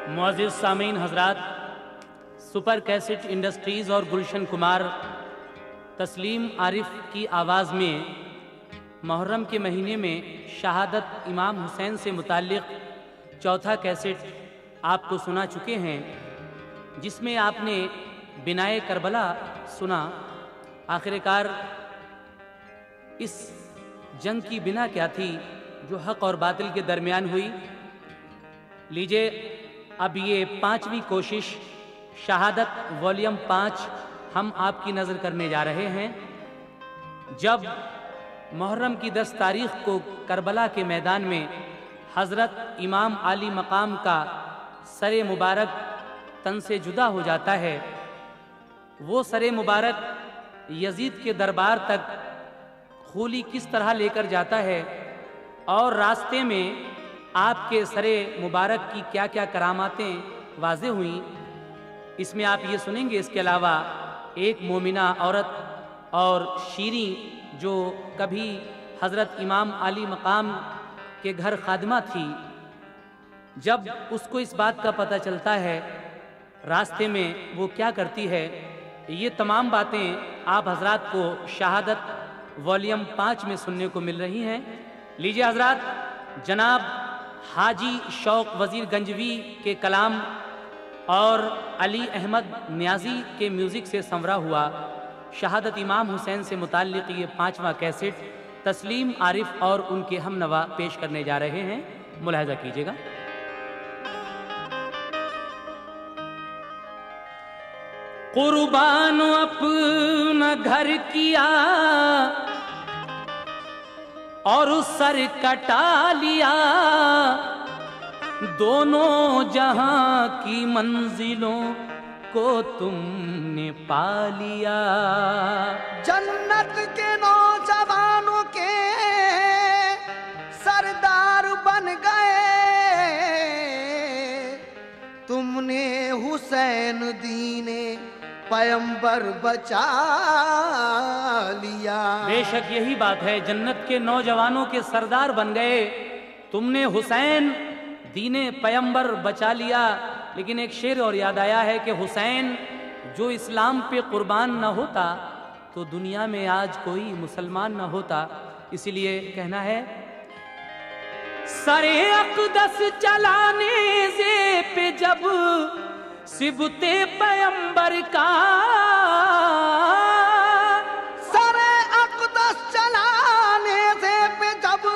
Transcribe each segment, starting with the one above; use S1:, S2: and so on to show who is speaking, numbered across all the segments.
S1: मुअज़्ज़िज़ सामीन हज़रात, super cassette industries और गुलशन कुमार तस्लीम आरिफ की आवाज़ में मुहर्रम के महीने में शहादत इमाम हुसैन से मुताल्लिक़ चौथा कैसेट आपको सुना चुके हैं, जिसमें आपने बिनाए करबला सुना। आखिरकार इस जंग की बिना क्या थी जो हक़ और बातिल के दरमियान हुई। लीजिए अब ये पांचवी कोशिश शहादत वॉल्यूम 5 हम आपकी नज़र करने जा रहे हैं। जब मुहर्रम की 10 तारीख को करबला के मैदान में हज़रत इमाम आली मकाम का सरे मुबारक तन से जुदा हो जाता है, वो सरे मुबारक यजीद के दरबार तक खूली किस तरह लेकर जाता है और रास्ते में आपके सरे मुबारक की क्या क्या करामातें वाज़े हुई, इसमें आप ये सुनेंगे। इसके अलावा एक मोमिना औरत और शीरी जो कभी हज़रत इमाम आली मकाम के घर खादिमा थी, जब उसको इस बात का पता चलता है रास्ते में वो क्या करती है, ये तमाम बातें आप हजरात को शहादत वॉल्यूम 5 में सुनने को मिल रही हैं। लीजिए हजरात, जनाब हाजी शौक वज़ीर गंजवी के कलाम और अली अहमद न्याजी के म्यूज़िक से संवरा हुआ शहादत इमाम हुसैन से मुताल्लिक़ ये 5वां कैसेट तस्लीम आरिफ और उनके हमनवा पेश करने जा रहे हैं। मुलाहिज़ा कीजिएगा। कुर्बान अपना घर किया और सर कटा लिया, दोनों जहां की मंजिलों को तुमने पा लिया।
S2: जन्नत के नौजवानों के सरदार बन गए, तुमने हुसैन दीने पैगंबर बचा लिया।
S1: बेशक यही बात है, जन्नत के नौजवानों के सरदार बन गए, तुमने हुसैन दीने पैगंबर बचा लिया। लेकिन एक शेर और याद आया है कि हुसैन जो इस्लाम पे कुर्बान न होता तो दुनिया में आज कोई मुसलमान न होता। इसीलिए कहना है, सरे अक़दस चलाने से पे जब सिबते पैगंबर का,
S2: सरे अक़दस चलाने से पे जब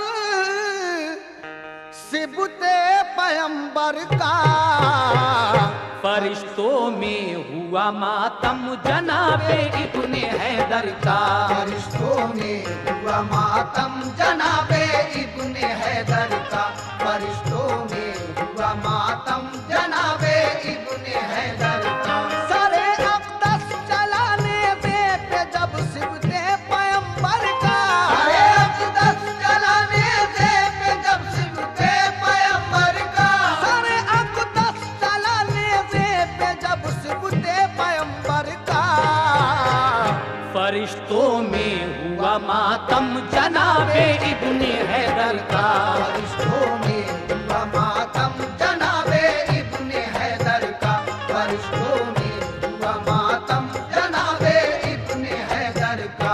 S2: सिबते पैगंबर का,
S1: फरिश्तों में हुआ मातम जनाबे इब्ने हैदर का।
S2: फरिश्तों में हुआ मातम जनाबे इब्ने हैदर का। फरिश्तों में हुआ मातम जनाबे इब्ने हैदर का। सरे अक़दस चलाने से पे जब सिबते पैगंबर का, सरे अक़दस चलाने से पे जब सिबते पैगंबर का, सरे अक़दस चलाने से पे जब सिबते पैगंबर का,
S1: फरिश्तों में हुआ मातम जनाबे इब्ने हैदर का।
S2: फरिश्तों में हुआ मातम जनाबे इब्ने हैदर का। फरिश्तों में हुआ मातम जनाबे इब्ने हैदर का।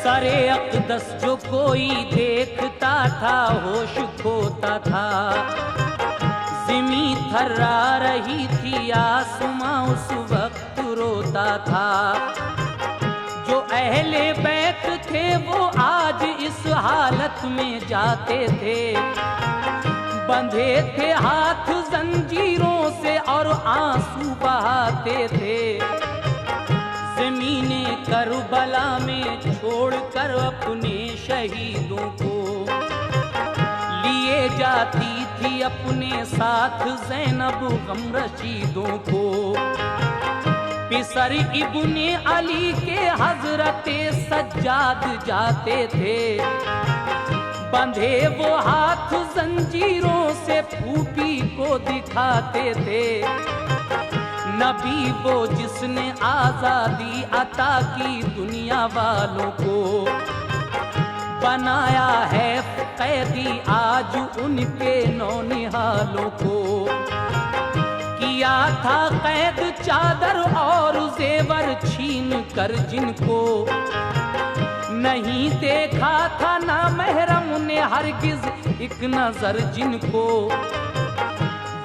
S1: सरे अक़दस जो कोई देखता था होश खोता था, ज़मीं थर्रा रही थी आसमां उस वक्त रोता था। जो अहले बैत थे वो आज इस हालत में जाते थे, बंधे थे हाथ जंजीरों से और आंसू बहाते थे। ज़मीने करबला में छोड़कर अपने शहीदों को लिए जा जाती थी अपने साथ ज़ैनब गम रशीदों को। पिसर इब्ने अली के हजरते सज्जाद जाते थे, बंधे वो हाथ जंजीरों से फूफी को दिखाते थे। नबी वो जिसने आजादी अता की दुनिया वालों को, बनाया है कैदी आज उनके नौनिहालों को। किया था कैद चादर और जेवर छीन कर जिनको, नहीं देखा था ना महरम ने हरगिज एक नजर जिनको।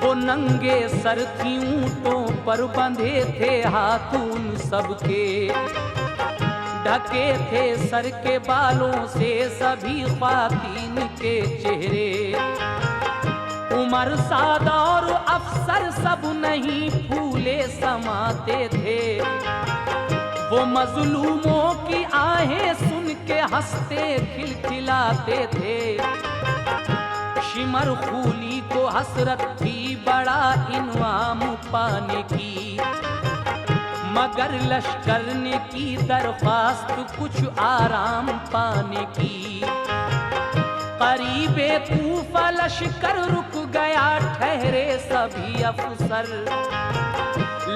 S1: वो नंगे सर थी ऊंटों पर बंधे थे हाथ उन सबके, ढके थे सर के बालों से सभी ख्वातीन के चेहरे। उमर सादा और अफसर सब नहीं फूले समाते थे, वो मजलूमों की आहें सुन के हंसते खिलखिलाते थे। शिमर खूली को हसरत थी बड़ा इनाम पाने की, मगर लश्कर ने की दरख्वास्त कुछ आराम पाने की। करीबे कूफा लश्कर रुक गया, ठहरे सभी अफसर,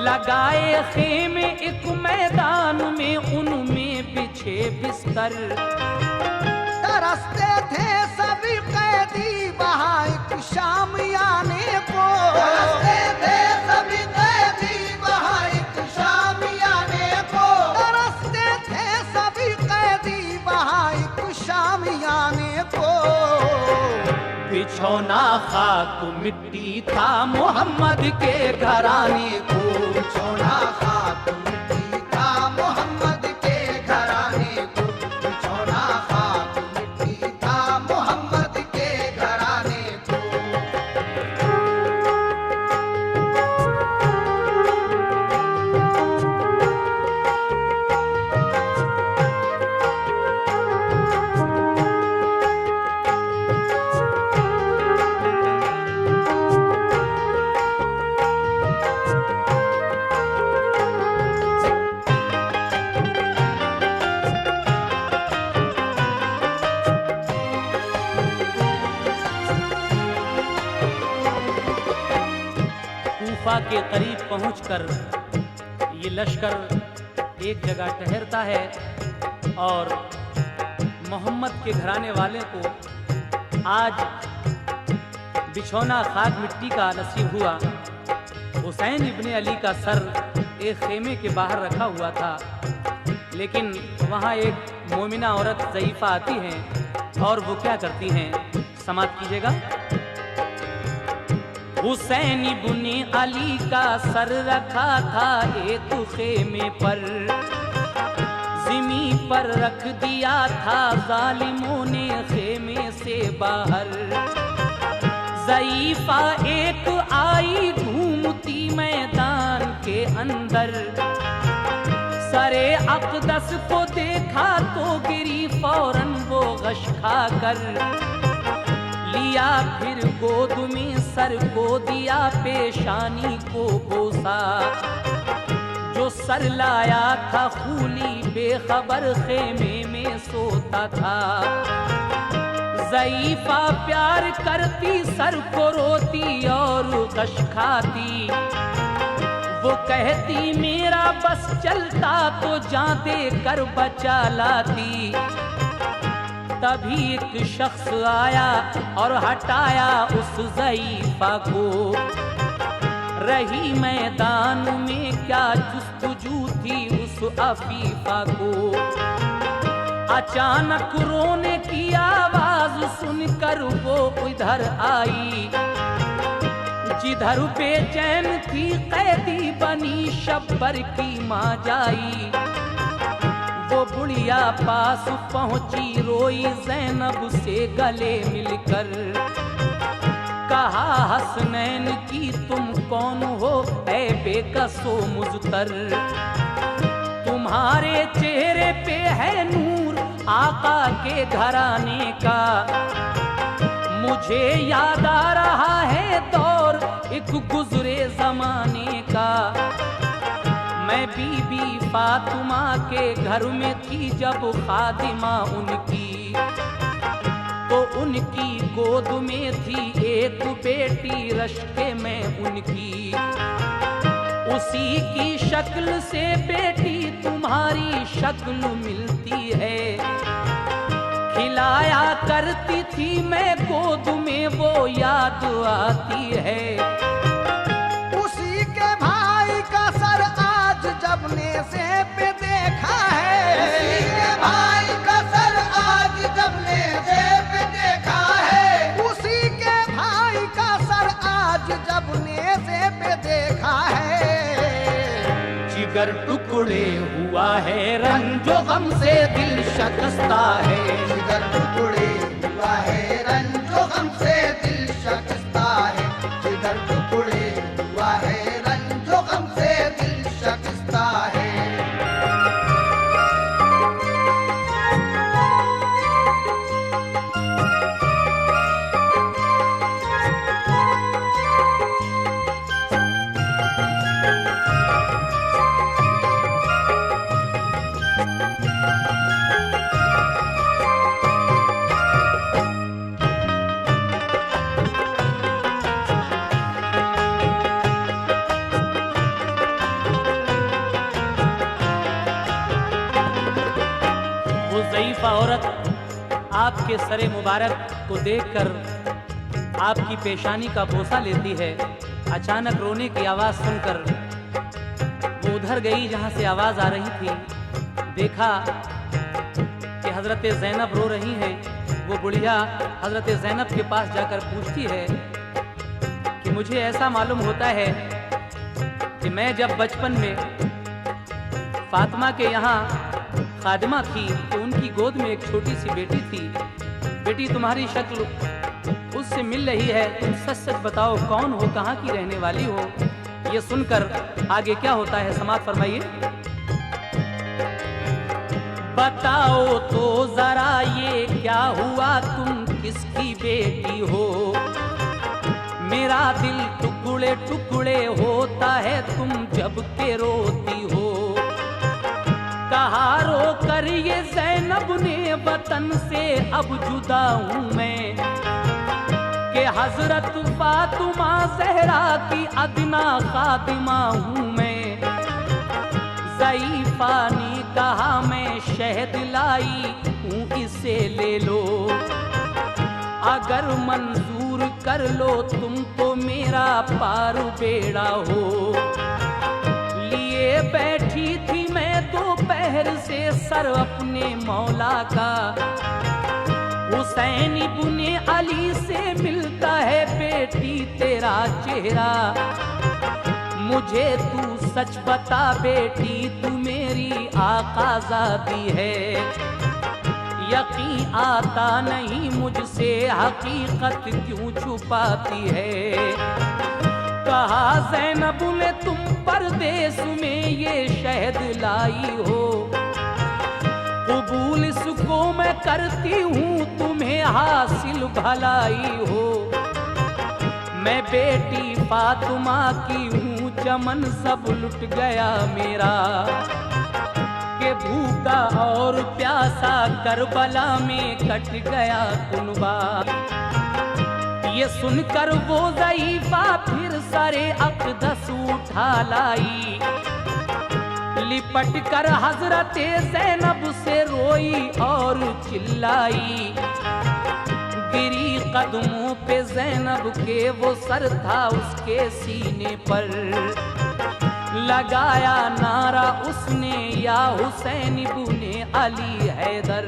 S1: लगाए खेमे एक मैदान में उनमें बिछे बिस्तर।
S2: तरसते थे सभी कैदी वहाँ एक शामियाने को, तरसते थे सभी कैदी वहाँ एक शामियाने को, तरसते थे सभी कैदी वहाँ एक शामियाने को।
S1: बिछौना खाक मिट्टी था मोहम्मद के घराने को,
S2: बिछौना खाक मिट्टी था मोहम्मद के घराने को, बिछौना खाक मिट्टी था मोहम्मद के घराने को।
S1: कूफा के करीब पहुंचकर ये लश्कर एक जगह ठहरता है और मोहम्मद के घराने वाले को आज बिछौना खाक मिट्टी का नसीब हुआ। हुसैन इब्ने अली का सर एक खेमे के बाहर रखा हुआ था, लेकिन वहाँ एक मोमिना औरत ज़ईफ़ा आती हैं और वो क्या करती हैं, समाप्त कीजिएगा। हुसैन इब्ने अली का सर रखा था एक खेमे पर, ज़मीन पर रख दिया था जालिमों ने खेमे से बाहर। ज़ईफ़ा एक आई घूमती मैदान के अंदर, सरे अक़दस को देखा तो गिरी फौरन वो गश खाकर। लिया फिर गोद में सर को दिया पेशानी को बोसा, जो सर लाया था खूली बेखबर खेमे में सोता था। ज़ईफ़ा प्यार करती सर को रोती और गश खाती, वो कहती मेरा बस चलता तो जान दे कर बचा लाती। तभी एक शख्स आया और हटाया उस ज़ईफ़ा को, रही मैदान में क्या जुस्तजू थी उस अफ़ीफ़ा को। अचानक रोने की आवाज़ सुनकर वो इधर आई, जिधर बेचैन थी कैदी बनी शब्बर की माँ जाई। वो बुढ़िया पास पहुंची रोई ज़ैनब से गले मिलकर, कहा हसनैन की तुम कौन हो ऐ बेकसो मुज़तर। तुम्हारे चेहरे पे है नूर आका के घराने का, मुझ मुझे याद आ रहा है दौर एक गुजरे जमाने का। मैं बीबी फातिमा के घर में थी जब खादिमा उनकी, तो उनकी गोद में थी एक बेटी रश्के में उनकी। उसी की शक्ल से बेटी तुम्हारी शक्ल मिलती है। खिलाया करती थी मैं गोद में वो याद आती है।
S2: उसी के भाई का सर आज जब नेज़े पे देखा है। उसी के भाई का सर आज जब नेज़े पे देखा है। उसी के भाई का सर आज जब नेज़े पे देखा है।
S1: जिगर टुकड़े हुआ है रंजो गम से दिल शकस्ता है।
S2: जिगर टुकड़े हुआ है रंजो गम से दिल शकस्ता है। जिगर टुकड़े हुआ है रंजो गम से दिल शकस्ता है।
S1: ज़ईफ़ा औरत आपके सरे मुबारक को देखकर आपकी पेशानी का बोसा लेती है। अचानक रोने की आवाज़ सुनकर वो उधर गई जहाँ से आवाज़ आ रही थी। देखा कि हज़रत ज़ैनब रो रही हैं। वो बुढ़िया हज़रत ज़ैनब के पास जाकर पूछती है कि मुझे ऐसा मालूम होता है कि मैं जब बचपन में फातिमा के यहाँ खादिमा थी तो उनकी गोद में एक छोटी सी बेटी थी। बेटी तुम्हारी शक्ल उससे मिल रही है। तुम सच सच बताओ कौन हो, कहाँ की रहने वाली हो। ये सुनकर आगे क्या होता है समाप्त फरमाइए। बताओ तो जरा ये क्या हुआ, तुम किसकी बेटी हो। मेरा दिल टुकड़े टुकड़े होता है तुम जब के रोती हो। कहा रो कर ये ज़ैनब ने वतन से अब जुदा हूँ मैं, कि हजरत फातिमा ज़हरा की अदना खातिमा हूँ मैं। ज़ईफ़ा ने कहा मैं शहद लाई हूँ इसे ले लो। अगर मंजूर कर लो तुम तो मेरा पार बेड़ा हो। लिए बैठी थी मैं दोपहर से सर अपने मौला का। हुसैन इब्ने अली से मिलता है बेटी तेरा चेहरा। मुझे तू सच बता बेटी तू मेरी आकाज़ादी है। यकीन आता नहीं मुझसे हकीकत क्यों छुपाती है। कहा ज़ैनब ने तुम परदेस में ये शहद लाई हो। कबूल इसको मैं करती हूँ तुम्हें हासिल भलाई हो। मैं बेटी फातिमा की हूँ चमन सब लुट गया मेरा। के भूखा और प्यासा करबला में कट गया कुनबा। ये सुनकर वो ज़ईफ़ा फिर सरे अक़दस उठा लाई। लिपट कर हज़रत ज़ैनब से रोई और चिल्लाई। गिरी कदमों पे ज़ैनब के वो सर था उसके सीने पर। लगाया नारा उसने या हुसैन इब्ने अली हैदर।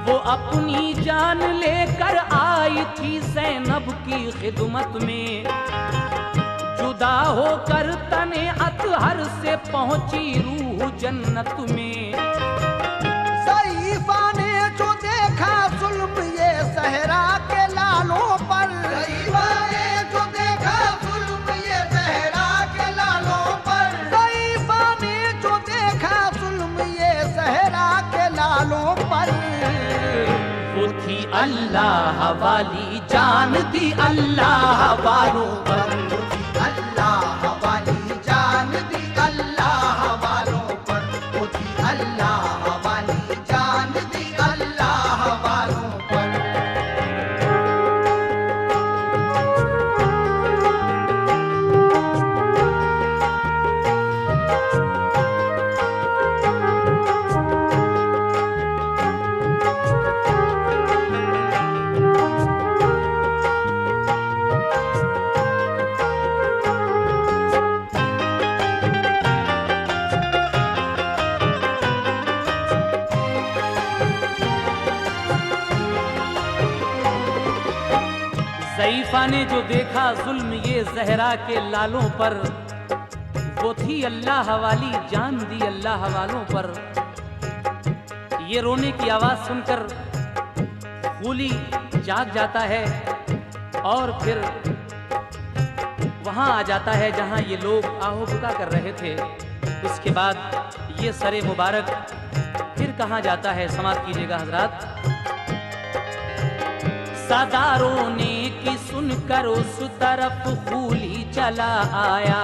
S1: वो अपनी जान लेकर आई थी ज़ैनब की खिदमत में। जुदा होकर तने अतहर से पहुंची रूह जन्नत में।
S2: ज़ईफ़ा ने जो देखा जुल्म ये ज़हरा के लालों पर। ज़ईफ़ा ने जो देखा जुल्म ये ज़हरा के लालों पर। ज़ईफ़ा ने जो देखा जुल्म ये ज़हरा के लालों पर।
S1: वो थी अल्लाह अल्लाह वाली जान दी अल्लाह वालों पर।
S2: अल्लाह वाली जान दी अल्लाह वालों पर, वो थी अल्लाह वाली जान दी अल्लाह वालों पर।
S1: ज़ईफ़ा ने जो देखा जुल्म ये ज़हरा के लालों पर, वो थी अल्लाह वाली जान दी अल्लाह वालों पर। ये रोने की आवाज़ सुनकर खूली जाग जाता है और फिर वहाँ आ जाता है जहाँ ये लोग आहो बुका कर रहे थे। उसके बाद ये सरे मुबारक फिर कहाँ जाता है, समाप्त कीजिएगा हजरात। सदारों ने की सुनकर उस तरफ खूली चला आया,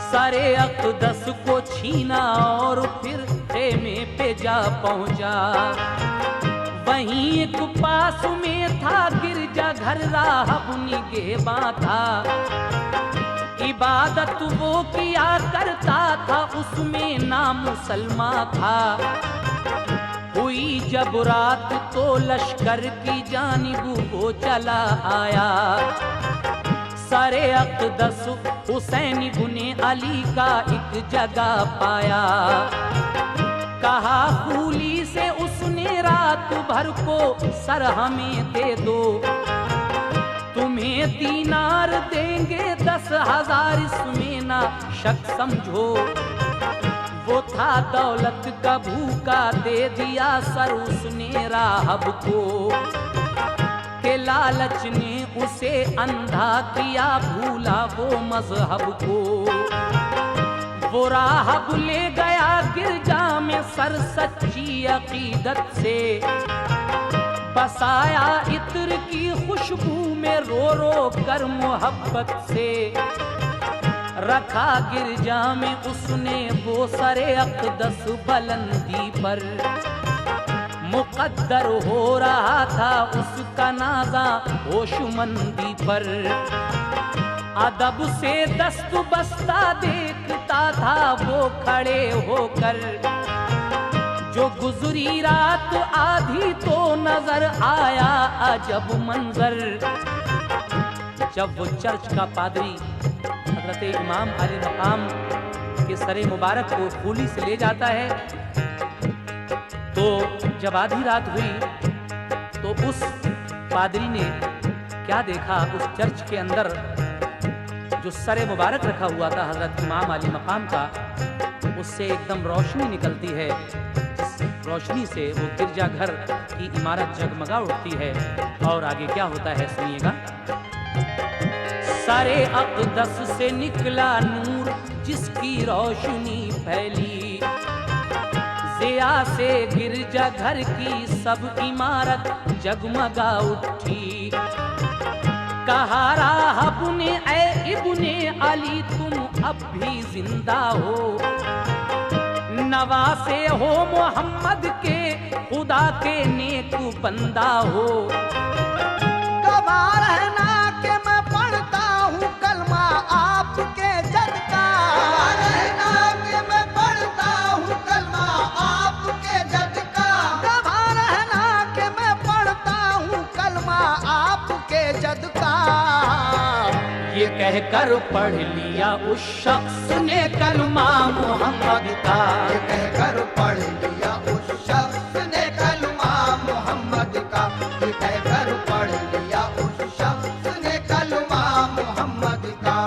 S1: सरे अक़दस को छीना और फिर खेमे पे जा पहुंचा। वहीं एक पास में था गिरजा घर राहब निगहबां था, इबादत वो किया करता था उसमें नाम मुसलमान था। हुई जब रात तो लश्कर की जानिब वो चला आया, सरे अक़दस हुसैन इब्ने अली का एक जगह पाया। कहा खूली से उसने रात भर को सर हमें दे दो, तुम्हें दीनार देंगे 10,000 इसमें ना शक समझो। वो था दौलत का भूखा दे दिया सर उसने राहब को, के लालच ने उसे अंधा किया भूला वो मजहब को। वो राहब ले गया गिरजा में सर सच्ची अकीदत से, बसाया इत्र की खुशबू में रो रो कर मोहब्बत से। रखा गिरजा में उसने वो सरे अक़दस बुलंदी पर, मुक़द्दर हो रहा था उसका नाज़ा होशमंदी पर। अदब से दस्त बस्ता देखता था वो खड़े होकर, जो गुजरी रात आधी तो नजर आया अजब मंजर। जब वो चर्च का पादरी हज़रत इमाम अली मकाम के सरे मुबारक को खूली से ले जाता है, तो जब आधी रात हुई तो उस पादरी ने क्या देखा, उस चर्च के अंदर जो सरे मुबारक रखा हुआ था हज़रत इमाम अली मकाम का, उससे एकदम रोशनी निकलती है, जिस रोशनी से वो गिरजाघर की इमारत जगमगा उठती है। और आगे क्या होता है सुनिएगा। सरे अक़दस से निकला नूर जिसकी रोशनी फैली, ज़िया से गिरजाघर की सब इमारत जगमगा उठी। कहा राहब ने ऐ इब्ने अली तुम अब भी जिंदा हो, नवासे हो मोहम्मद के खुदा के नेक बंदा हो।
S2: कमाल है ना कि मैं पढ़ता हूँ कलमा आपके जद का, कमाल है ना कि मैं पढ़ता हूँ कलमा आपके जद का, कमाल है ना कि मैं पढ़ता हूँ कलमा आपके जद का।
S1: ये कहकर पढ़ लिया उस शख्स ने कलमा मोहम्मद का,
S2: ये कहकर पढ़ लिया उस शख्स ने कलमा मोहम्मद का, ये कहकर पढ़ लिया उस शख्स ने कलमा मोहम्मद का।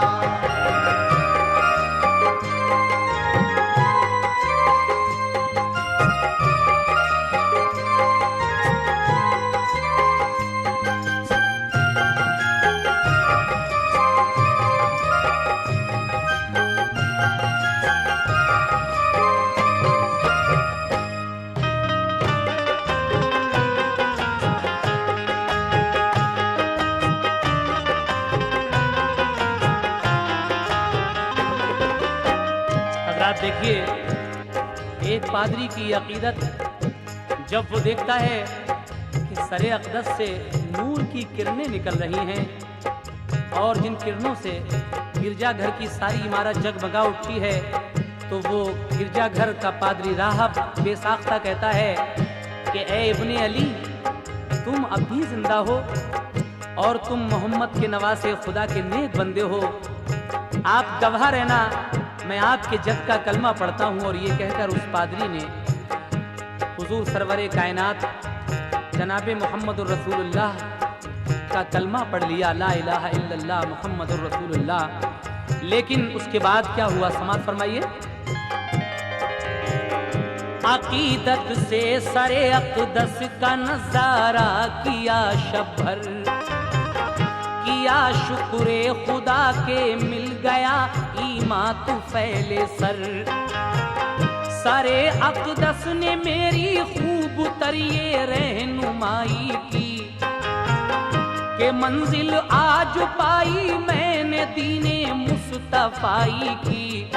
S1: देखिए, एक पादरी की अकीदत, जब वो देखता है कि सरे अक़दस से नूर की किरणें निकल रही हैं और जिन किरणों से गिरजाघर की सारी इमारत जगमगा उठती है, तो वो गिरजाघर का पादरी राहब बेसाख्ता कहता है कि ए इब्ने अली, तुम अब भी जिंदा हो और तुम मोहम्मद के नवासे खुदा के नेक बंदे हो। आप गवाह रहना, मैं आपके जग का कलमा पढ़ता हूँ। और ये कहकर उस पादरी ने हुजूर सरवरे कायनात जनाबे मुहम्मदुर रसूलुल्लाह का कलमा पढ़ लिया, ला इलाहा इल्लल्लाह मुहम्मदुर रसूलुल्लाह। लेकिन उसके बाद क्या हुआ, समाअत फरमाइए। अकीदत से सरे अक़दस का नजारा किया शब भर, किया शुक्रे खुदा के मिल गया ईमा तू फैले सर। सरे अक़दस ने मेरी खूब तरिये रहनुमाई की, के मंजिल आज पाई मैंने दीने मुस्तफ़ाई की।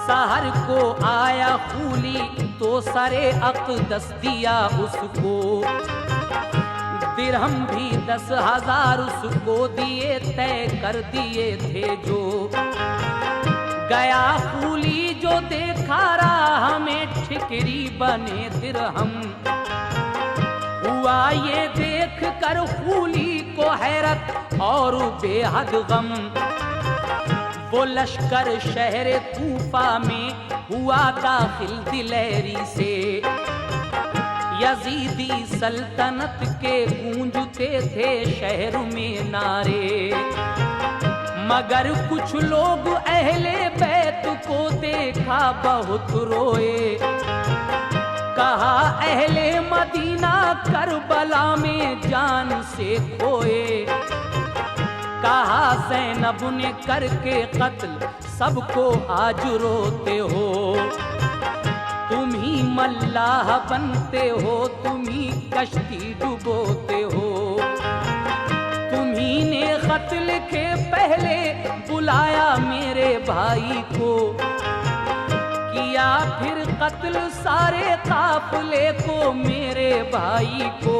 S1: सहर को आया खूली तो सरे अक़दस दिया उसको, दिरहम भी 10,000 उसको दिए, तय कर दिए थे जो। गया खूली जो देखा राह में ठिकरी बने दिरहम, हुआ ये देख कर खूली को हैरत और बेहद गम। वो लश्कर शहर कूफा में हुआ दाखिल दिलेरी से, यजीदी सल्तनत के गूंजते थे शहर में नारे। मगर कुछ लोग अहले बैत को देखा बहुत रोए, कहा अहले मदीना करबला में जान से खोए। कहा ज़ैनब ने करके कत्ल सबको आज रोते हो, तुम ही मल्लाह बनते हो, तुम ही कश्ती डुबोते हो। तुम्ही ने खत लिखे पहले बुलाया मेरे भाई को, किया फिर कत्ल सारे काफिले को मेरे भाई को।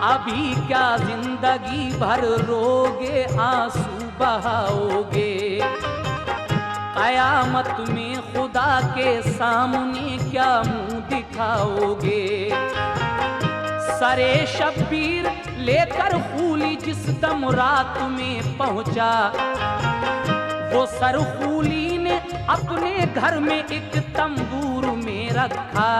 S1: अभी क्या जिंदगी भर रोगे आंसू बहाओगे, कयामत में खुदा के सामने क्या मुंह दिखाओगे। सरे शब्बीर लेकर खूली जिस दम रात में पहुंचा, वो सर खूली ने अपने घर में एक तंबूर में रखा।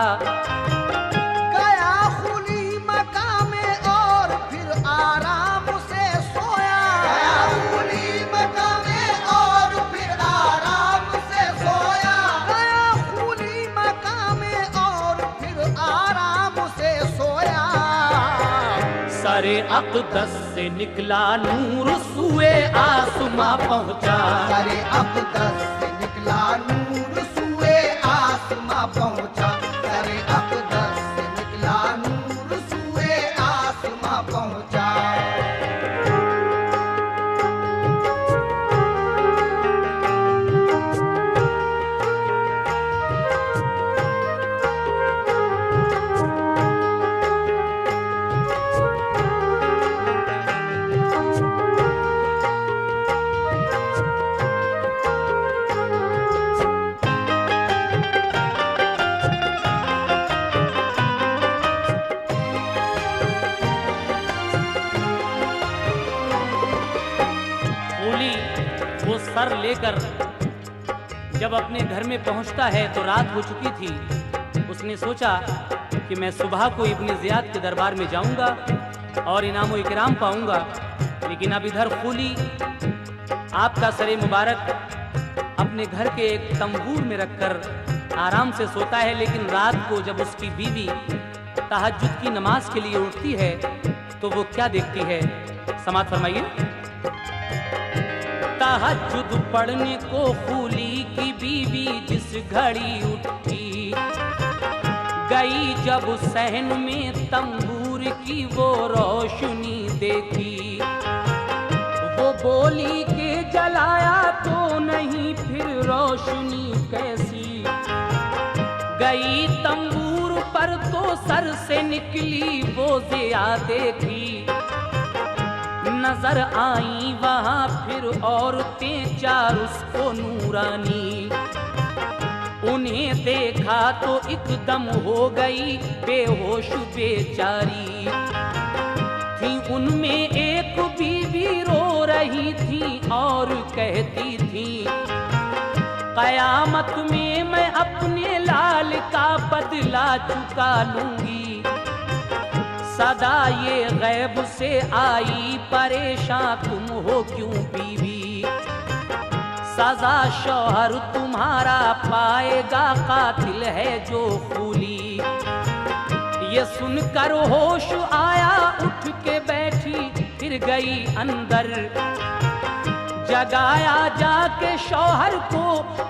S2: गया खूली मकाम में और फिर आराम से सोया। गया खूली मकाम में और फिर आराम से सोया। गया खूली मकाम में और फिर आराम से सोया।
S1: सरे अक़दस से निकला नूर सुए आसमां पहुंचा।
S2: सरे अक़दस से निकला नूर सुए आसमां पहुंचा। सरे अक़दस से निकला नूर सुए आसमां पहुंचा।
S1: वो सर लेकर जब अपने घर में पहुंचता है तो रात हो चुकी थी। उसने सोचा कि मैं सुबह को इब्ने ज़ियाद के दरबार में जाऊंगा और इनाम इकराम पाऊंगा, लेकिन अब इधर खूली आपका सरे मुबारक अपने घर के एक तंबूर में रखकर आराम से सोता है। लेकिन रात को जब उसकी बीवी तहज्जुद की नमाज के लिए उठती है तो वो क्या देखती है, समाअत फरमाइए। तहज्जुद पढ़ने को खूली की बीवी जिस घड़ी उठी, गई जब सहन में तंबूर की वो रोशनी देखी। वो बोली कि जलाया तो नहीं फिर रोशनी कैसी, गई तंबूर पर तो सर से निकली वो ज़िया देखी। नजर आई वहां फिर औरतें चार उसको नूरानी, उन्हें देखा तो एकदम हो गई बेहोश बेचारी। थी उनमें एक बीवी रो रही थी और कहती थी, कयामत में मैं अपने लाल का बदला चुका लूंगी। सदा ये गैब से आई परेशान तुम हो क्यों बीवी, सजा शौहर तुम्हारा पाएगा कातिल है जो खूली। ये सुनकर होश आया उठ के बैठी फिर गई अंदर, जगाया जाके शौहर को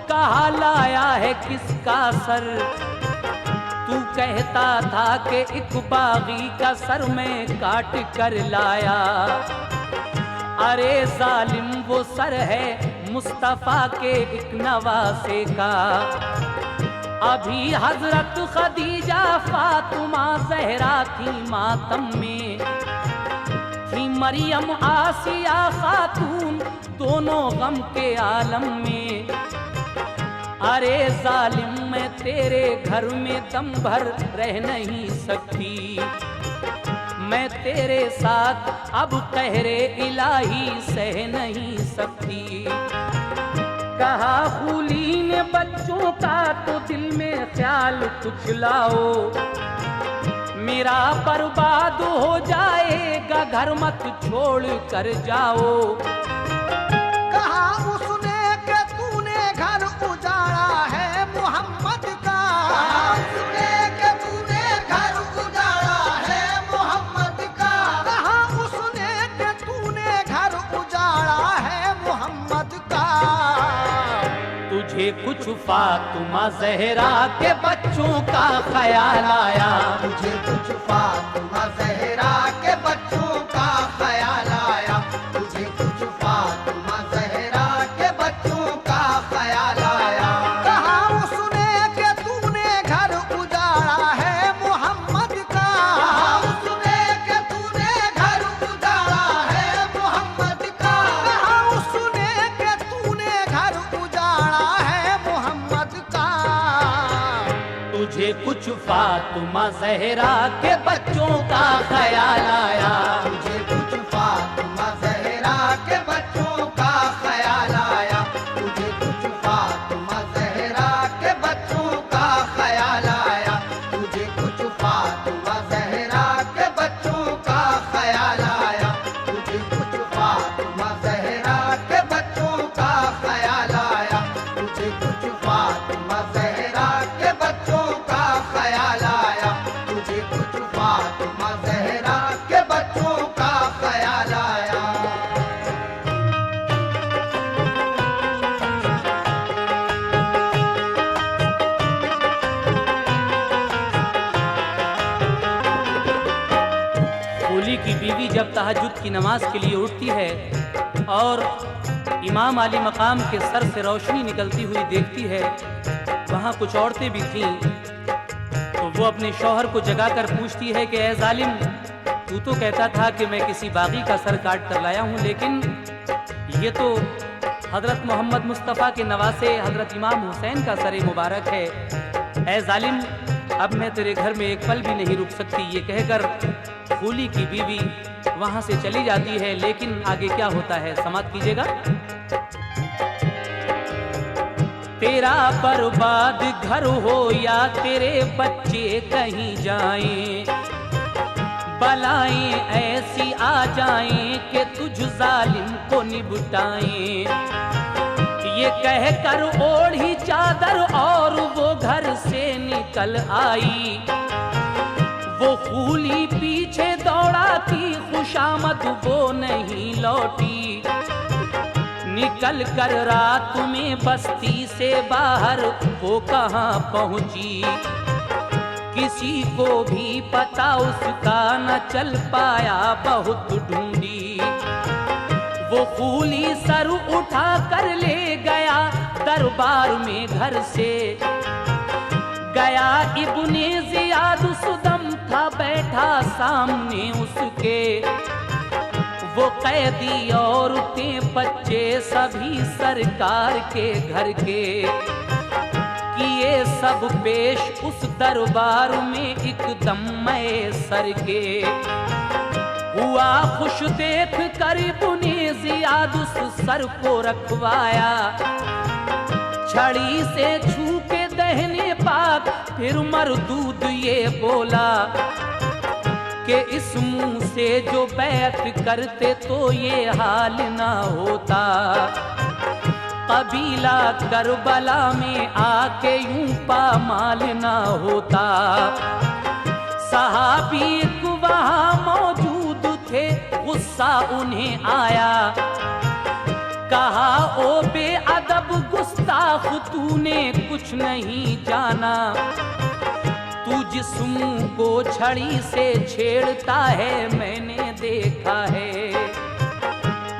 S1: कहा लाया है किसका सर। तू कहता था कि एक बागी का सर मैं काट कर लाया, अरे जालिम वो सर है मुस्तफा के एक नवासे का। अभी हजरत खदीजा फातिमा जहरा थी मातम में, थी मरियम आसिया खातून दोनों गम के आलम में। अरे जालिम मैं तेरे घर में दम भर रह नहीं सकती, मैं तेरे साथ अब कहरे इलाही सह नहीं सकती। कहा खूली ने बच्चों का तो दिल में ख्याल कुछ लाओ, मेरा बर्बाद हो जाएगा घर मत छोड़ कर जाओ।
S2: कहा उसने कि तूने घर उजाड़ा है मोहम्मद का, कहा उसने कि तूने घर उजाड़ा है मोहम्मद का, कहा उसने कि तूने घर उजाड़ा है मोहम्मद का।
S1: तुझे कुछ फातिमा जहरा के बच्चों का ख्याल आया,
S2: तुझे कुछ फातिमा जहरा के बच्चों का ख्याल आया, तुझे कुछ फातिमा जहरा के बच्चों का ख्याल आया। कहा उसने कि तूने घर उजाड़ा है मोहम्मद का, कहा उसने कि तूने घर उजाड़ा है मोहम्मद का, कहा उसने कि तूने घर उजाड़ा है मोहम्मद का।
S1: तुझे कुछ फातिमा जहरा के बच्चों का ख्याल आया,
S2: तुझे कुछ फातिमा जहरा के बच्चों का ख्याल आया, तुझे कुछ फातिमा जहरा के बच्चों का ख्याल आया, तुझे कुछ फातिमा जहरा के बच्चों का ख्याल आया, तुझे कुछ फातिमा जहरा के बच्चों का ख्याल आया, तुझे कुछ फातिमा जहरा के बच्चों का ख्याल आया, तुझे कुछ फातिमा जहरा के बच्चों का ख्याल आया।
S1: खूली की बीवी जब तहज्जुद की नमाज के लिए उठती है और इमाम आली मकाम के सर से रोशनी निकलती हुई देखती है, वहाँ कुछ औरतें भी थीं, तो वो अपने शौहर को जगाकर पूछती है कि ए जालिम, तू तो कहता था कि मैं किसी बागी का सर काट कर लाया हूँ, लेकिन ये तो हजरत मोहम्मद मुस्तफ़ा के नवासे हजरत इमाम हुसैन का सर मुबारक है। ए जालिम, अब मैं तेरे घर में एक पल भी नहीं रुक सकती। ये कहकर खूली की बीवी वहां से चली जाती है, लेकिन आगे क्या होता है समाप्त कीजिएगा। तेरा बर्बाद घर हो या तेरे बच्चे कहीं जाएं, बलाएं ऐसी आ जाएं कि तुझ जालिम को निपटाएं। ये कहकर ओढ़ी चादर और वो घर से निकल आई, वो खूली पीछे दौड़ाती खुशामद वो नहीं लौटी। निकल कर रात में बस्ती से बाहर वो कहाँ पहुंची, किसी को भी पता उसका न चल पाया, बहुत ढूंढी। वो कूली सर उठा कर ले गया दरबार में घर से। गया इब्ने ज़ियाद सुदम था बैठा सामने उसके। वो कैदी औरतें बच्चे सभी सरकार के घर के किए सब पेश उस दरबार में एकदम मैसर के। हुआ खुश देख कर इब्ने ज़ियाद उस सर को रखवाया। छड़ी से छू के दहने पाक फिर मरदूद ये बोला कि इस मुंह से जो बैत करते तो ये हाल ना होता। कबीला करबला में आके यूं पामाल ना होता। सहाबी वहाँ मौजूद थे, गुस्सा उन्हें आया। कहा ओ बेअदब गुस्ताख तूने कुछ नहीं जाना। तू जिस मुंह को छड़ी से छेड़ता है मैंने देखा है।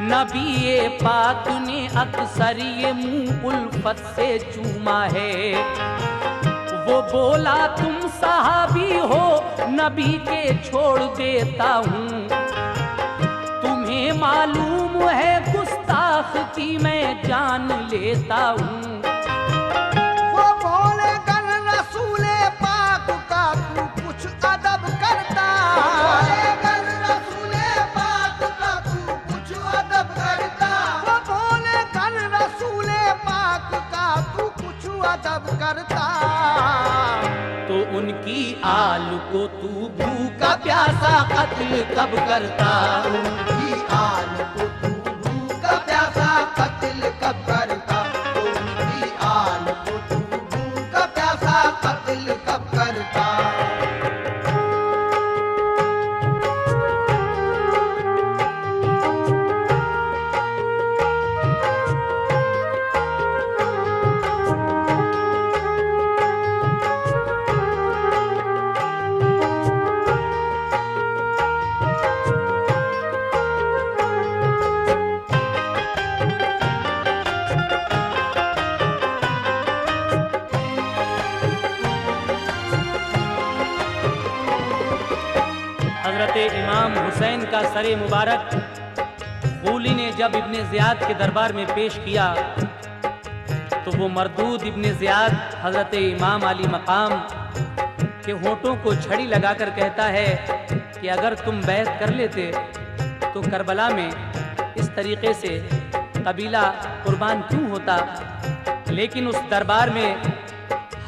S1: नबी पाक ने अक्सर ये मुंह उल्फत से चूमा है। वो बोला तुम सहाबी हो नबी के छोड़ देता हूँ। तुम्हें मालूम है गुस्ताख की मैं जान लेता हूँ।
S2: वो बोले गन रसूले पाक का तू कुछ अदब करता। बोले गन रसूले पाक का तू कुछ अदब करता। वो बोले गन रसूले पाक का तू कुछ अदब करता।
S1: तो उनकी आल को तू भूखा प्यासा कत्ल कब करता।
S2: उनकी आल को तू भूखा प्यासा कत्ल कब करता। उनकी आल को तू भूखा प्यासा कत्ल कब करता।
S1: हजरत इमाम हुसैन का सरे मुबारक कूली ने जब इब्ने ज़ियाद के दरबार में पेश किया तो वो मरदूद इब्ने ज़ियाद हजरत इमाम अली मकाम के होठों को छड़ी लगाकर कहता है कि अगर तुम बैत कर लेते तो करबला में इस तरीके से कबीला कुर्बान क्यों होता। लेकिन उस दरबार में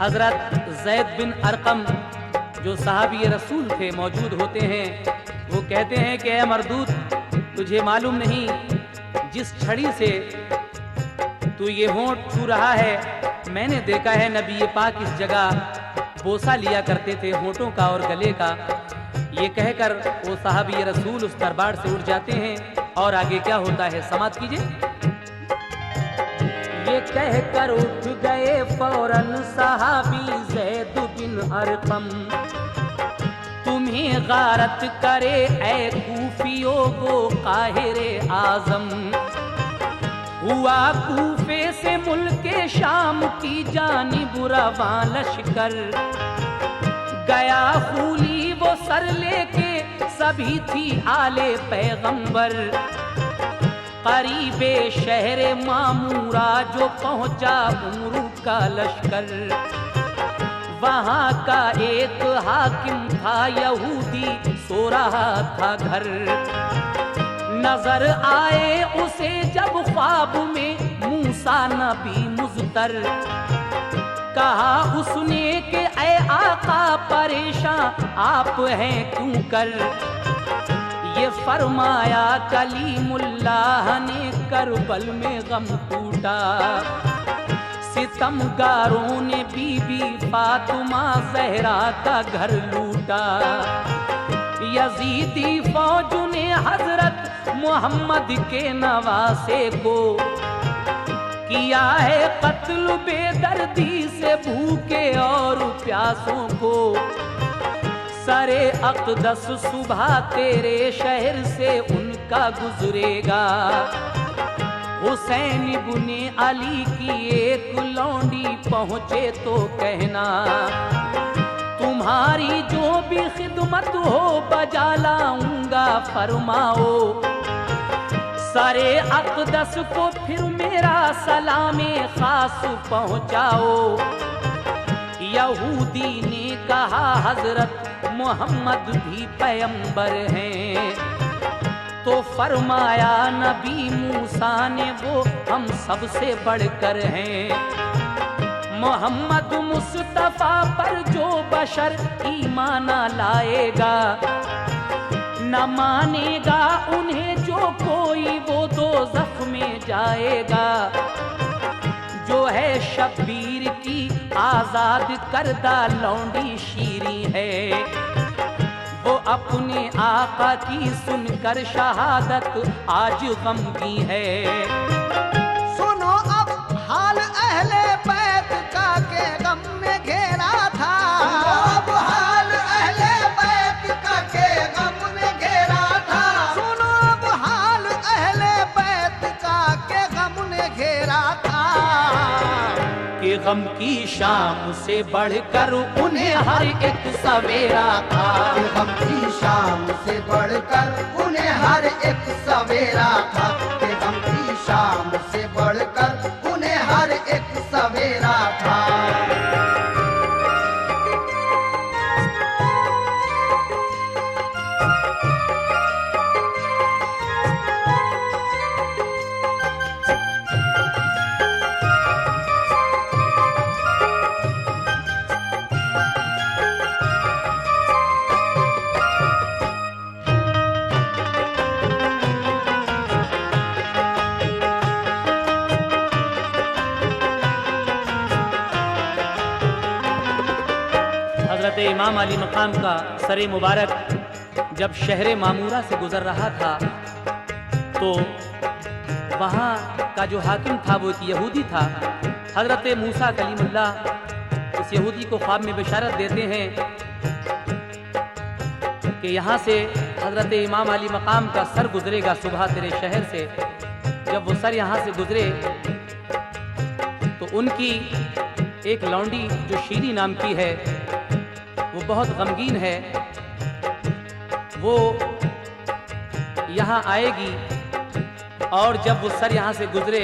S1: हजरत ज़ैद बिन अरकम जो सहाबी रसूल थे मौजूद होते हैं। वो कहते हैं कि ऐ मरदूद तुझे मालूम नहीं जिस छड़ी से तू ये होंठ छू रहा है मैंने देखा है नबी पाक इस जगह बोसा लिया करते थे होंठों का और गले का। ये कहकर वो सहाबी रसूल उस दरबार से उठ जाते हैं और आगे क्या होता है समाप्त कीजिए। ये कहकर उठ गए फौरन सहाबी ज़ैद बिन अरकम। तुम्हें गारत करे ऐ कूफियो वो काहिरे आजम। हुआ कूफे से मुल्के शाम की जानिब रवां लश्कर। गया खूली वो सर लेके सभी थी आले पैगंबर। करीबे शहर मामूरा जो पहुंचा उमरू का लश्कर। वहाँ का एक हाकिम था यहूदी सो रहा था घर। नजर आए उसे जब ख्वाब में मूसा नबी मुज़तर। कहा उसने कि ऐ आका परेशान आप हैं क्यों कर। ये फरमाया कलीमुल्लाह ने करबल में गम टूटा। सितमगारों ने बीबी फातिमा ज़हरा का घर लूटा। यजीदी फौज ने हजरत मोहम्मद के नवासे को किया है कत्ल बेदर्दी से भूखे और प्यासों को। सरे अक़दस सुबह तेरे शहर से उनके का गुजरेगा। हुसैन इब्ने अली की एक लौंडी पहुंचे तो कहना, तुम्हारी जो भी खिदमत हो बजा लाऊंगा फरमाओ। सरे अक़दस को फिर मेरा सलामे खास पहुंचाओ। यहूदी ने कहा हजरत मोहम्मद भी पैगंबर हैं, तो फरमाया नबी मूसा ने वो हम सबसे बढ़कर हैं। मोहम्मद मुस्तफा पर जो बशर ईमान लाएगा, न मानेगा उन्हें जो कोई वो दोज़ख में जाएगा। जो है शब्बीर की आजाद करदा लौंडी शीरी है, वो अपने आका की सुनकर शहादत आज गमगी है।
S2: सुनो अब हाल अहले बैत का के गम में घेरा था। अब हाल अहले बैत का के गम में घेरा था। सुनो अब हाल अहले बैत का के गम ने घेरा था।
S1: कि गम की शाम से बढ़कर उन्हें हर एक सवेरा था।
S2: गम की शाम से बढ़कर उन्हें हर एक सवेरा था। गम की शाम से बढ़कर उन्हें हर एक सवेरा था।
S1: हज़रत इमाम अली मकाम का सरे मुबारक जब शहर मामूरा से गुजर रहा था, तो वहाँ का जो हाकिम था वो एक यहूदी था। हज़रत मूसा कलीमुल्लाह उस यहूदी को ख्वाब में बशारत देते हैं कि यहाँ से हज़रत इमाम अली मकाम का सर गुजरेगा सुबह तेरे शहर से। जब वो सर यहाँ से गुजरे तो उनकी एक लौंडी जो शीरी नाम की है, वो बहुत गमगीन है, वो यहाँ आएगी और जब वो सर यहाँ से गुजरे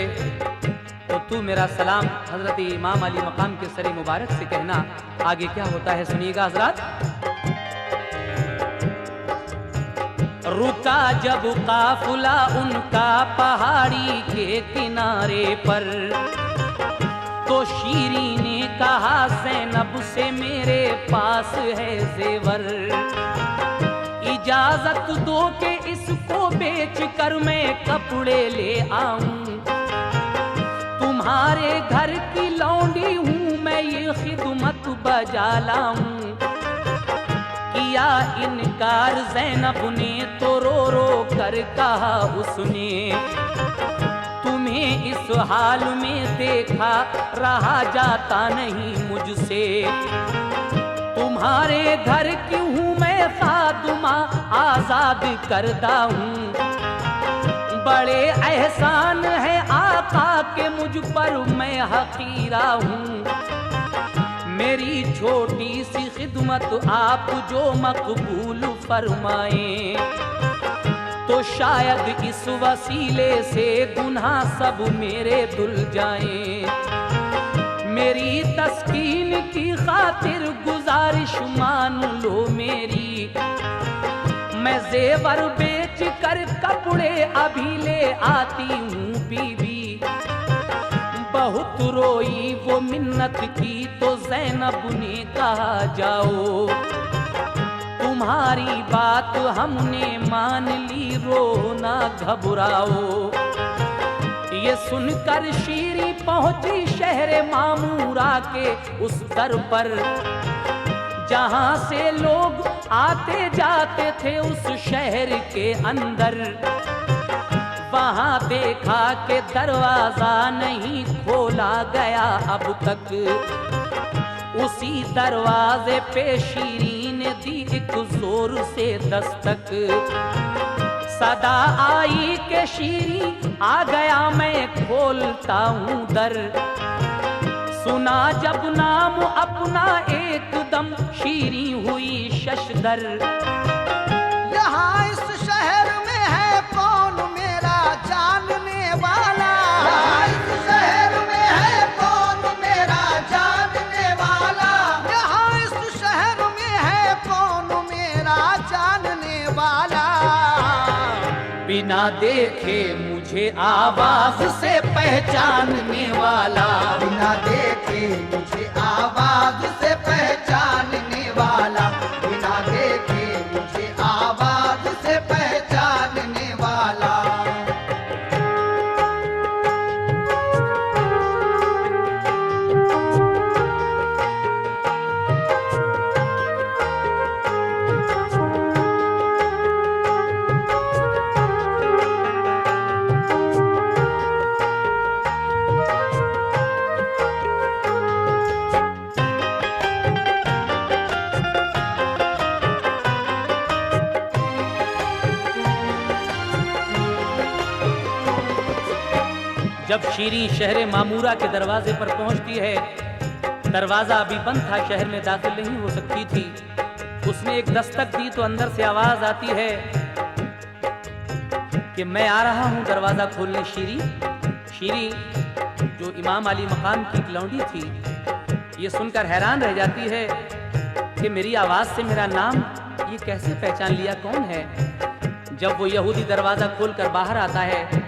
S1: तो तू मेरा सलाम हजरत इमाम अली मकाम के सर मुबारक से कहना। आगे क्या होता है सुनिएगा हजरात। रुका जब काफिला उनका पहाड़ी के किनारे पर, तो शीरी ने कहा ज़ैनब से मेरे पास है जेवर, इजाजत दो कि इसको बेच कर मैं कपड़े ले आऊं। तुम्हारे घर की लौंडी हूँ मैं ये खिदमत बजा लाऊं। किया इनकार ज़ैनब ने तो रो रो कर कहा उसने, तुम्हें इस हाल में देखा रहा जाता नहीं मुझसे। तुम्हारे घर की हूँ मैं खातुमा आजाद करता हूँ। बड़े एहसान है आका के मुझ पर मैं हकीरा हूँ। मेरी छोटी सी खिदमत आप जो मकबूल फरमाएं, तो शायद इस वसीले से गुनाह सब मेरे धुल जाएं। मेरी तस्कीन की खातिर गुजारिश मान लो मेरी, मैं जेवर बेच कर कपड़े अभी ले आती हूँ बीबी। बहुत रोई वो मिन्नत की तो ज़ैनब ने कहा जाओ, तुम्हारी बात हमने मान ली, रो ना घबराओ। ये सुनकर शीरी पहुंची शहर मामूरा के उस दर पर, जहां से लोग आते जाते थे उस शहर के अंदर। वहां देखा कि दरवाजा नहीं खोला गया अब तक। उसी दरवाजे पे शीरी ने दी एक जोर से दस्तक। सदा आई के शीरी आ गया मैं खोलता हूँ दर। सुना जब नाम अपना एकदम शीरी हुई शशदर।
S2: यहाँ इस शहर में है कौन मेरा जानने वाला, यहाँ इस शहर में है कौन मेरा जानने वाला, यहाँ इस शहर में है कौन मेरा जानने वाला।
S1: बिना देखे मुझे आवाज से पहचानने वाला,
S2: बिना देखे मुझे आवाज से पहचानने वाला, बिना देखे मुझे आवाज से पहचानने वाला।
S1: जब शीरी शहर मामूरा के दरवाजे पर पहुंचती है, दरवाजा अभी बंद था, शहर में दाखिल नहीं हो सकती थी। उसने एक दस्तक दी तो अंदर से आवाज आती है कि मैं आ रहा हूं दरवाजा खोलने। शीरी शीरी जो इमाम अली मकाम की लौंडी थी, ये सुनकर हैरान रह जाती है कि मेरी आवाज से मेरा नाम ये कैसे पहचान लिया, कौन है। जब वो यहूदी दरवाजा खोलकर बाहर आता है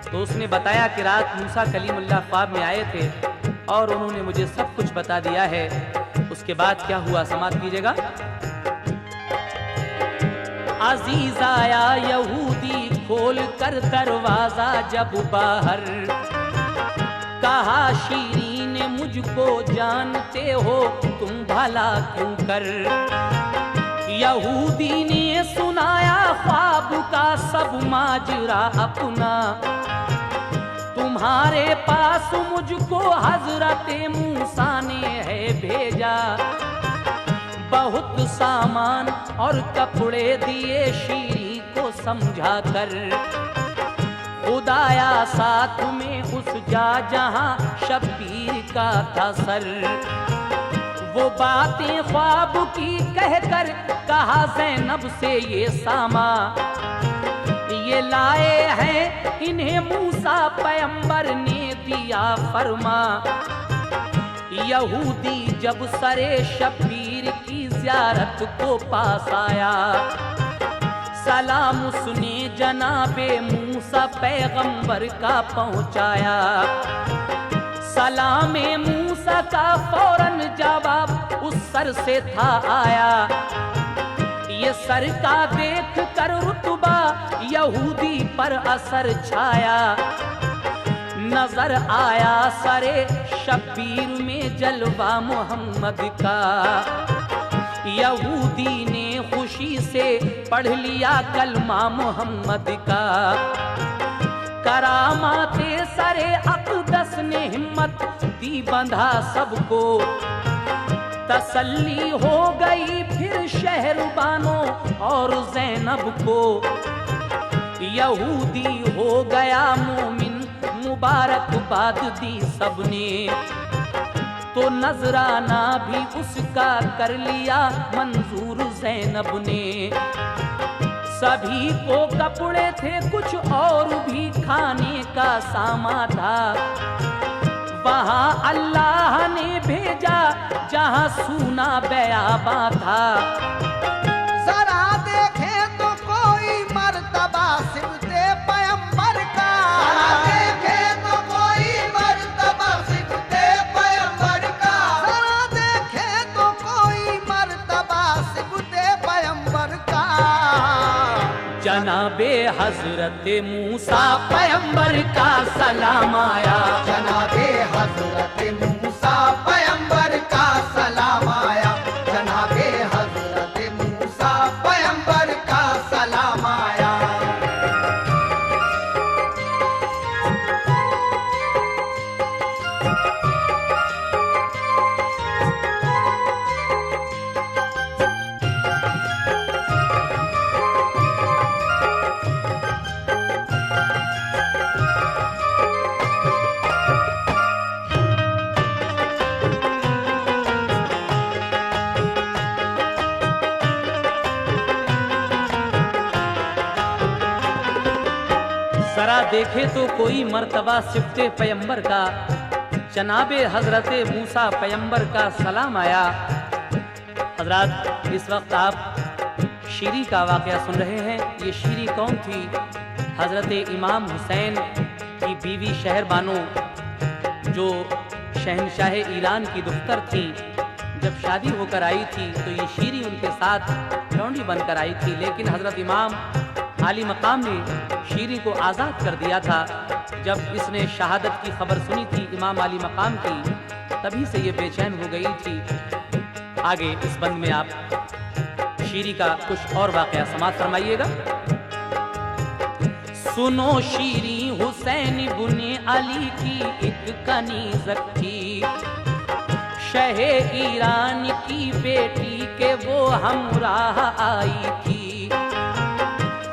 S1: तो उसने बताया कि रात मूसा कलीमुल्लाह ख्वाब में आए थे और उन्होंने मुझे सब कुछ बता दिया है। उसके बाद क्या हुआ समाप्त कीजिएगा। अजीज आया यहूदी खोल कर दरवाजा जब बाहर, कहा शीरी ने मुझको जानते हो तुम भला क्यों कर। यहूदी ने सुनाया ख्वाब का सब माजरा अपना, तुम्हारे पास मुझको हजरत मूसा ने है भेजा। बहुत सामान और कपड़े दिए शीरी को समझा कर, खुदाया साथ में उस जा जहां शब्बीर का था सर। वो बातें ख्वाब की कहकर कहा ज़ैनब से ये सामा, ये लाए हैं इन्हें मूसा पैगंबर ने दिया फरमा। यहूदी जब सरे शब्बीर की ज़ियारत को पास आया, सलाम उसने जनाबे मूसा पैगंबर का पहुंचाया। सलामे मूसा का फौरन जवाब उस सर से था आया। ये सर का देख कर रुतबा यहूदी पर असर छाया। नजर आया सरे शब्बीर में जलवा मोहम्मद का। यहूदी ने खुशी से पढ़ लिया कलमा मोहम्मद का। करामाते सरे अक़दस ने हिम्मत दी बंधा सबको। तसल्ली हो गई फिर शहरबानों और ज़ैनब को। यहूदी हो गया मोमिन मुबारकबाद दी सबने। तो नजराना भी उसका कर लिया मंजूर ज़ैनब ने। सभी को कपड़े थे कुछ और भी खाने का सामान था। वहाँ अल्लाह ने भेजा जहाँ सूना बयाबा था।
S2: जरा देखे तो कोई मर्तबा सिफते पैगंबर का। जरा देखे तो कोई मर्तबा सिफते पैगंबर का। जरा देखे तो कोई मर्तबा सिफते पैगंबर का।
S1: जनाबे हजरत मूसा पैगंबर का सलाम आया।
S2: जनाबे हजरत मूसा पैगंबर का सलाम आया। जनाबे हजरत मूसा पैगंबर का सलाम आया।
S1: जरा देखे तो कोई मर्तबा सिफ्ते पैगंबर का, जनाबे हजरते मूसा पैगंबर का सलाम आया। हजरत इस वक्त आप शीरी का वाक़या सुन रहे हैं। ये शीरी कौन थी? हजरत इमाम हुसैन की बीवी शहरबानो, जो शहनशाह ईरान की दुख्तर थी। जब शादी होकर आई थी तो ये शीरी उनके साथ लौंडी बनकर आई थी, लेकिन हजरत इमाम आली मकाम ने शीरी को आज़ाद कर दिया था। जब इसने शहादत की खबर सुनी थी इमाम आली मकाम की, तभी से ये बेचैन हो गई थी। आगे इस बंद में आप शीरी का कुछ और वाक़या समाप्त फरमाइएगा। सुनो शीरी हुसैन बुने अली की एक कनीज़त थी, शहे ईरान की बेटी के वो हमराह आई थी।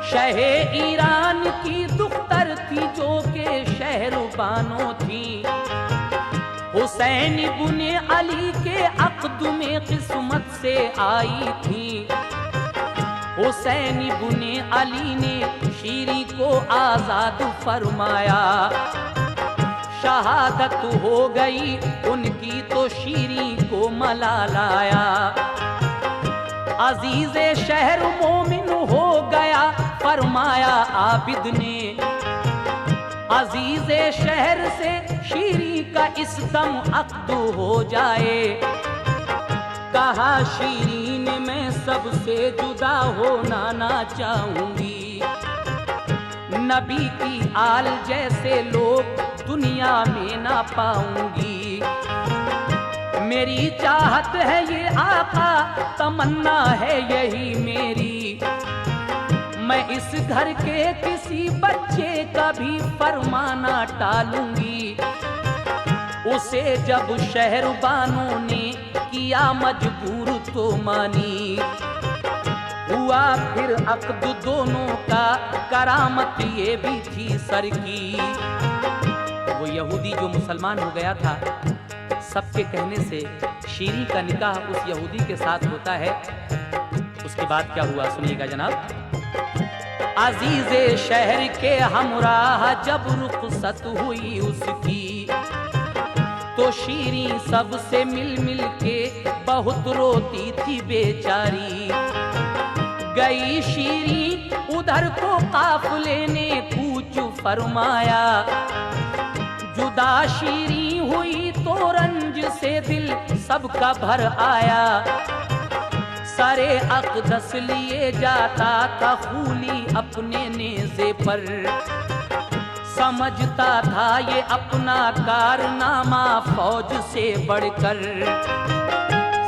S1: शहे ईरान की दुख्तर थी जो के शहरबानो थी, हुसैन बुने अली के अक़द में किस्मत से आई थी। हुसैन बुने अली ने शीरी को आज़ाद फरमाया, शहादत हो गई उनकी तो शीरी को मलालाया। अजीज़े शहर मोमिन हो गया फरमाया आबिद ने, अजीज़े शहर से शीरी का इस दम अक़द हो जाए। कहा शीरीन मैं सबसे जुदा होना ना चाहूंगी, नबी की आल जैसे लोग दुनिया में ना पाऊंगी। मेरी चाहत है ये आका, तमन्ना है यही मेरी, मैं इस घर के किसी बच्चे का भी फरमाना टालूंगी। उसे जब शहरबानों ने किया मजबूर तो मानी, हुआ फिर अक़द दोनों का, करामत ये भी थी सर की। वो यहूदी जो मुसलमान हो गया था, सबके कहने से शीरी का निकाह उस यहूदी के साथ होता है। उसके बाद क्या हुआ सुनिएगा जनाब। अजीज़े शहर के हमराह जब रुखसत हुई उसकी, तो शीरी सबसे मिल मिल के बहुत रोती थी बेचारी। गई शीरी उधर को काफिले ने कूच फरमाया, जुदा शीरी हुई तो रंज से दिल सबका भर आया। सरे अक़दस लिए जाता था खूली अपने नेज़े पर, समझता था ये अपना कारनामा फौज से बढ़कर।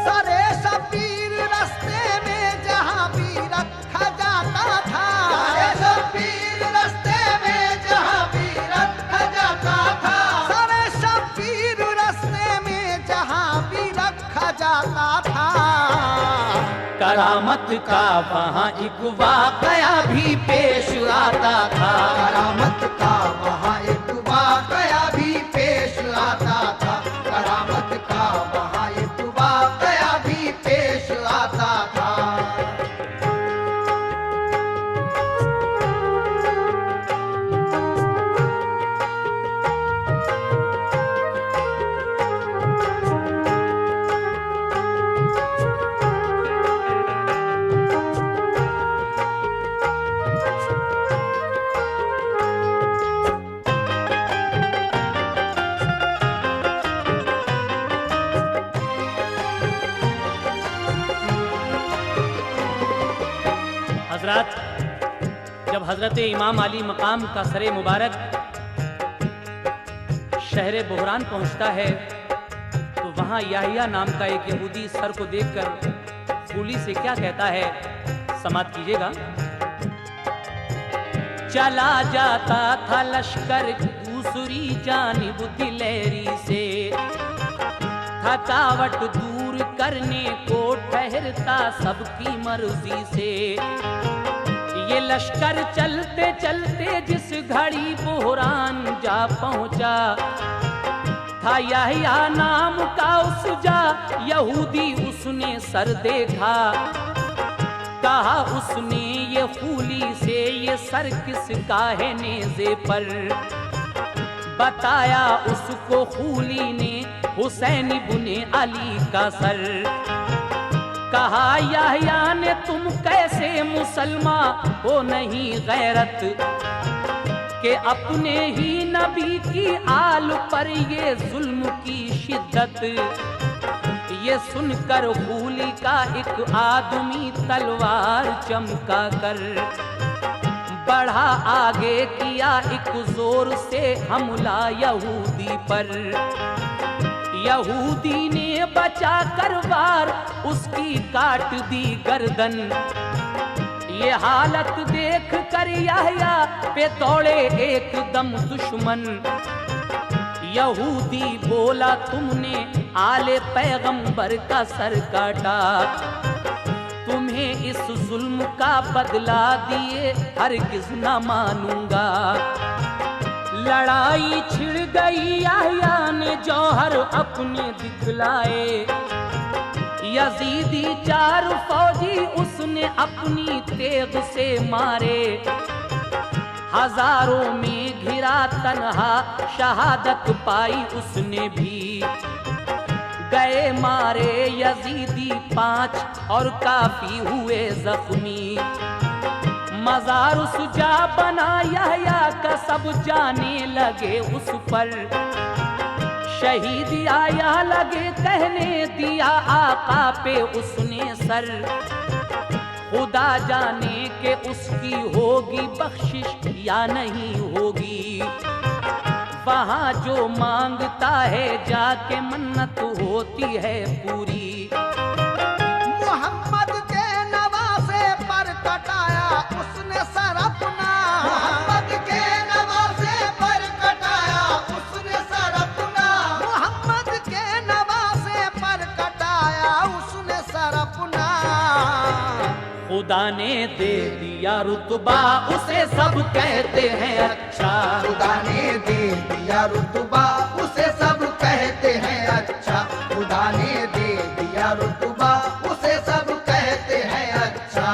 S2: सरे शबीर रास्ते में जहाँ भी रखा जाता था, सरे शबीर रास्ते में जहाँ भी रखा जाता था, सरे शबीर रास्ते में जहाँ भी रखा जाता था।
S1: करामत का वहाँ एक वाक़या भी पेश आता था,
S2: करामत का वहाँ एक वाक़या भी पेश आता था, करामत का वहाँ एक वाक़या भी पेश आता था।
S1: जब हजरत इमाम अली मकाम का सरे मुबारक शहर बुहरान पहुंचता है, तो वहां याहिया नाम का एक यहूदी सर को देखकर फूली से क्या कहता है, समाप्त कीजिएगा। चला जाता था लश्कर दूसरी जानिब दिलेरी से, थकावट दूर करने को ठहरता सबकी मर्जी से। ये लश्कर चलते चलते जिस घड़ी बुहरान जा पहुंचा, था याहिया नाम का उस जा यहूदी उसने सर देखा। कहा उसने ये खूली से ये सर किसका है नेज़े पर। बताया उसको खूली ने हुसैन इब्ने अली का सर। कहा याह्या ने तुम कैसे मुसलमान हो नहीं गैरत, कि अपने ही नबी की आल पर ये जुल्म की शिद्दत। ये सुनकर खूली का एक आदमी तलवार चमका कर बढ़ा आगे, किया एक जोर से हमला यहूदी पर। यहूदी ने बचा कर वार उसकी काट दी गर्दन। ये हालत देख कर याह्या पे दौड़े एकदम दुश्मन। यहूदी बोला तुमने आले पैगंबर का सर काटा, तुम्हें इस जुल्म का बदला दिए हरगिज न मानूंगा। लड़ाई छिड़ गई, याह्या ने जौहर अपने दिखलाए। यजीदी 4 फौजी उसने अपनी तेग से मारे। हजारों में घिरा तन्हा शहादत पाई उसने भी। गए मारे यजीदी 5 और काफी हुए जख्मी। मजार सुजा बना याह्या का, सब जाने लगे उस पर। शहीद आया लगे कहने, दिया आका पे उसने सर। खुदा जाने के उसकी होगी बख्शिश या नहीं होगी। वहाँ जो मांगता है जाके मन्नत होती है पूरी।
S2: मोहम्मद के नवासे पर कटाया उसने सर अपना। मोहम्मद के नवासे पर कटाया उसने सर अपना। मोहम्मद के नवासे पर कटाया उसने सर अपना।
S1: खुदा ने दे दिया रुतबा उसे सब कहते हैं अच्छा।
S2: खुदा ने दे दिया रुतबा उसे सब कहते हैं अच्छा। खुदा ने दे दिया रुतबा उसे सब कहते हैं अच्छा।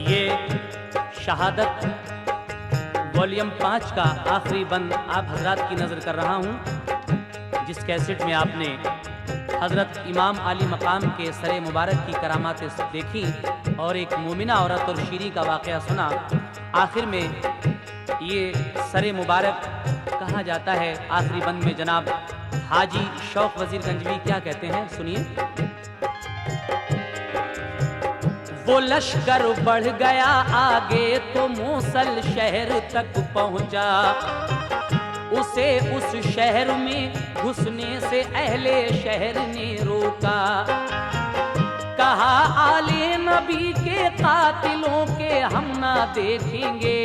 S1: ये शहादत वॉल्यूम 5 का आखिरी बंद आप हजरात की नज़र कर रहा हूँ, जिस कैसेट में आपने हज़रत इमाम अली मकाम के सरे मुबारक की करामातें देखी और एक मोमिना औरत और शीरी का वाक़या सुना। आखिर में ये सरे मुबारक कहा जाता है। आखिरी बंद में जनाब हाजी शौक वजीर गंजवी क्या कहते हैं, सुनिए। वो लश्कर बढ़ गया आगे तो मूसल शहर तक पहुंचा। उसे उस शहर में घुसने से अहले शहर ने रोका। कहा आले नबी के कातिलों के हम ना देखेंगे,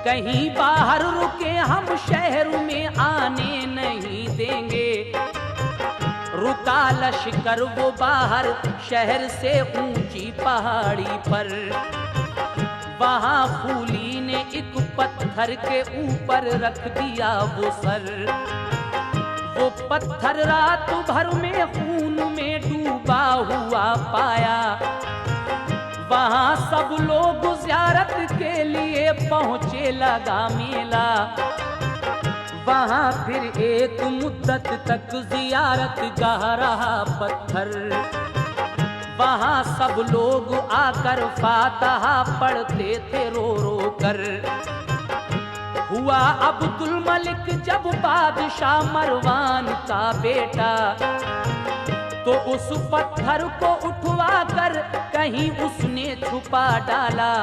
S1: कहीं बाहर रुके हम शहर में आने नहीं देंगे। रुका लश्कर वो बाहर शहर से ऊंची पहाड़ी पर। वहां खूली ने एक पत्थर के ऊपर रख दिया वो सर। वो पत्थर रात भर में खून में डूबा हुआ पाया। वहां सब लोग ज़ियारत के लिए पहुंचे, लगा मेला। वहां फिर एक मुद्दत तक ज़ियारत गाह रहा पत्थर। वहां सब लोग आकर फातिहा पढ़ते थे रो रो कर। हुआ अब्दुल मलिक जब बादशाह मरवान का बेटा, तो उस पत्थर को उठवा कर कहीं उसने छुपा डाला।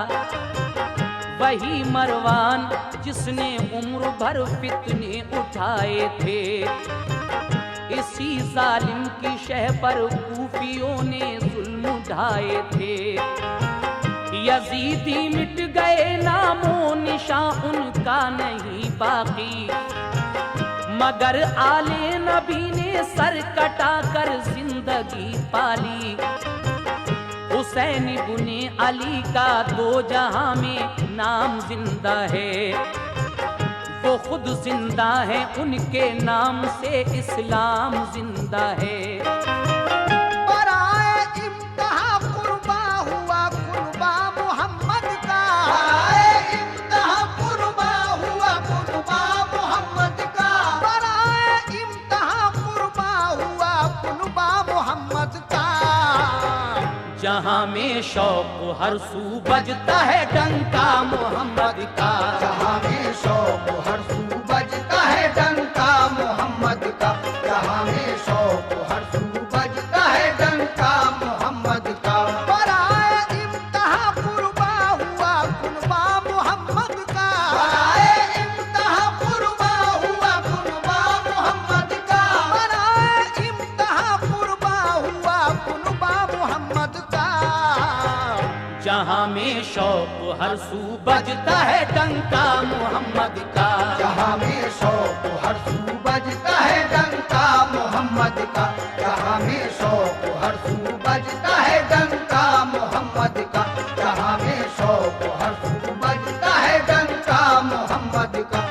S1: वही मरवान जिसने उम्र भर फितने उठाए थे। इसी जालिम की शह पर कूफियों ने जुल्म ढाए थे। यजीदी मिट गए, नामो निशान उनका नहीं बाकी, मगर आले नबी ने सर कटा कर जिंदगी पाली। हुसैन इब्ने अली का दो जहां में नाम जिंदा है, वो खुद जिंदा है, उनके नाम से इस्लाम जिंदा है।
S2: बराए इम्तिहा कुर्बा हुआ कुर्बा मोहम्मद का, बराए इम्तिहा कुर्बा हुआ कुर्बा मोहम्मद का, बराए इम्तिहा कुर्बा हुआ कुर्बा मोहम्मद का।
S1: जहां में शौक हर सू बजता है डंका मोहम्मद का,
S2: जहां में शौक हर सू बजता है डंका मोहम्मद का, जहां में शौक हर सू बजता है डंका मोहम्मद का। बराए इम्तिहा कुर्बा हुआ कुर्बा मोहम्मद का, बराए इम्तिहा कुर्बा हुआ कुर्बा मोहम्मद का, बराए इम्तिहा कुर्बा हुआ कुर्बा मोहम्मद का।
S1: जहां में शौक हर सू बजता है डंका मोहम्मद का,
S2: जहां में शौक हर सू बजता है डंका मोहम्मद का, जहां में शौक हर सू बजता है डंका मोहम्मद का, जहां में शौक हर सू बजता है डंका मोहम्मद का।